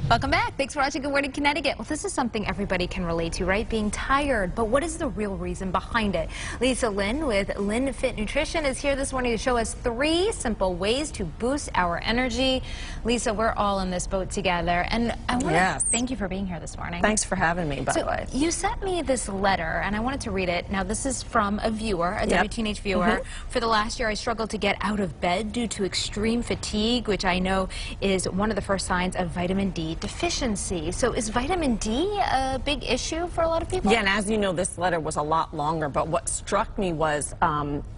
Welcome back. Thanks for watching Good Morning Connecticut. Well, this is something everybody can relate to, right? Being tired. But what is the real reason behind it? Lisa Lynn with Lynn Fit Nutrition is here this morning to show us 3 simple ways to boost our energy. Lisa, we're all in this boat together. And I want to thank you for being here this morning. Thanks for having me, by the way. You sent me this letter, and I wanted to read it. Now, this is from a viewer, a WTNH viewer. For the last year, I struggled to get out of bed due to extreme fatigue, which I know is one of the first signs of vitamin D deficiency. So is vitamin D a big issue for a lot of people? Yeah, and as you know, this letter was a lot longer, but what struck me was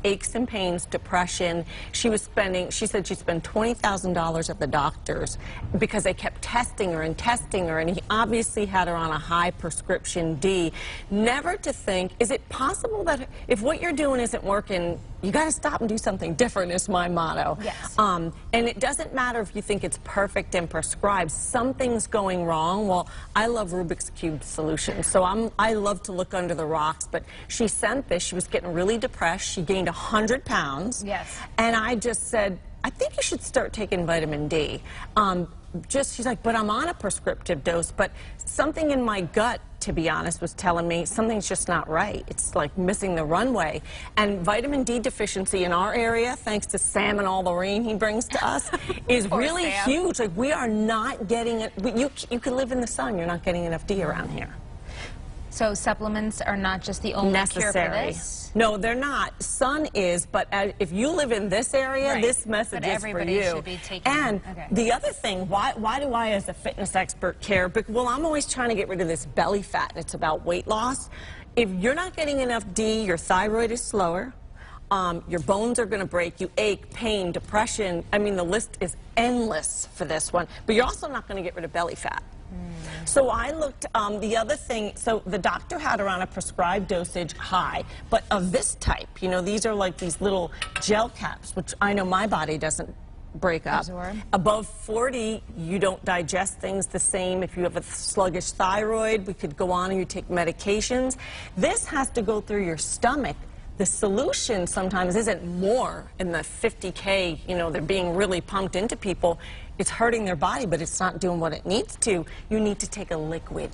aches and pains, depression. She said she spent $20,000 at the doctor's because they kept testing her, and he obviously had her on a high prescription D. Never to think, is it possible that if what you're doing isn't working, you got to stop and do something different is my motto. Yes. And it doesn't matter if you think it's perfect and prescribed. Something's going wrong. Well, I love Rubik's Cube solutions, so I love to look under the rocks. But she sent this. She was getting really depressed. She gained 100 pounds. Yes. And I just said, I think you should start taking vitamin D. She's like, but I'm on a prescriptive dose. But something in my gut, to be honest, was telling me something's just not right. It's like missing the runway. And vitamin D deficiency in our area, thanks to Sam and all the rain he brings to us, is really huge. Like, we are not getting it. You can live in the sun. You're not getting enough D around here. So supplements are not just the only cure for this? No, they're not. Sun is, but if you live in this area, this message is for you. Should be taking, and the other thing, why do I as a fitness expert care? Well, I'm always trying to get rid of this belly fat, and it's about weight loss. If you're not getting enough D, your thyroid is slower. Your bones are going to break. You ache, pain, depression. I mean, the list is endless for this one. But you're also not going to get rid of belly fat. So I looked, the other thing, so the doctor had her on a prescribed dosage high, but of this type, you know, these are like these little gel caps, which I know my body doesn't break up. Above 40, you don't digest things the same. If you have a sluggish thyroid, we could go on and you take medications. This has to go through your stomach. The solution sometimes isn't more in the 50K, you know, they're being really pumped into people. It's hurting their body, but it's not doing what it needs to. You need to take a liquid.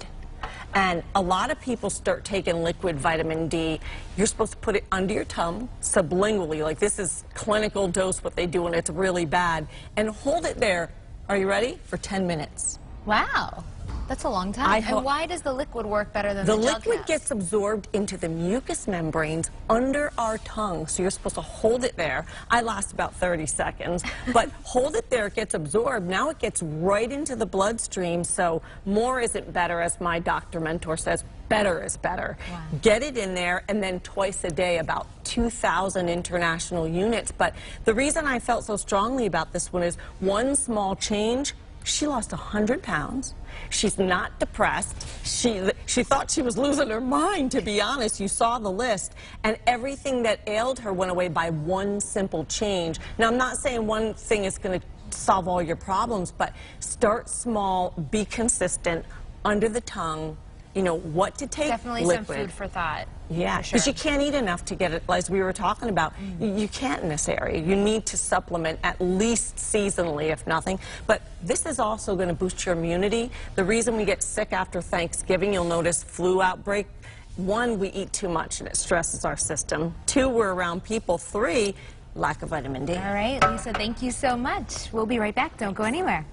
And a lot of people start taking liquid vitamin D. You're supposed to put it under your tongue, sublingually, like this is clinical dose what they do, and it's really bad. And hold it there, are you ready? For 10 minutes. Wow. That's a long time. And why does the liquid work better than the gel caps? The liquid gets absorbed into the mucous membranes under our tongue, so you're supposed to hold it there. I last about 30 seconds, but hold it there, it gets absorbed. Now it gets right into the bloodstream, so more isn't better, as my doctor mentor says. Better is better. Wow. Get it in there, and then twice a day, about 2,000 international units. But the reason I felt so strongly about this one is one small change. She lost 100 pounds. She's not depressed. She thought she was losing her mind, to be honest. You saw the list. And everything that ailed her went away by one simple change. Now, I'm not saying one thing is going to solve all your problems, but start small, be consistent, under the tongue, you know, what to take. Definitely liquid. some food for thought. Yeah, because you can't eat enough to get it, as we were talking about. You can't in this area. You need to supplement at least seasonally, if nothing. But this is also going to boost your immunity. The reason we get sick after Thanksgiving, you'll notice flu outbreak. 1, we eat too much and it stresses our system. 2, we're around people. 3, lack of vitamin D. All right, Lisa, thank you so much. We'll be right back. Don't go anywhere.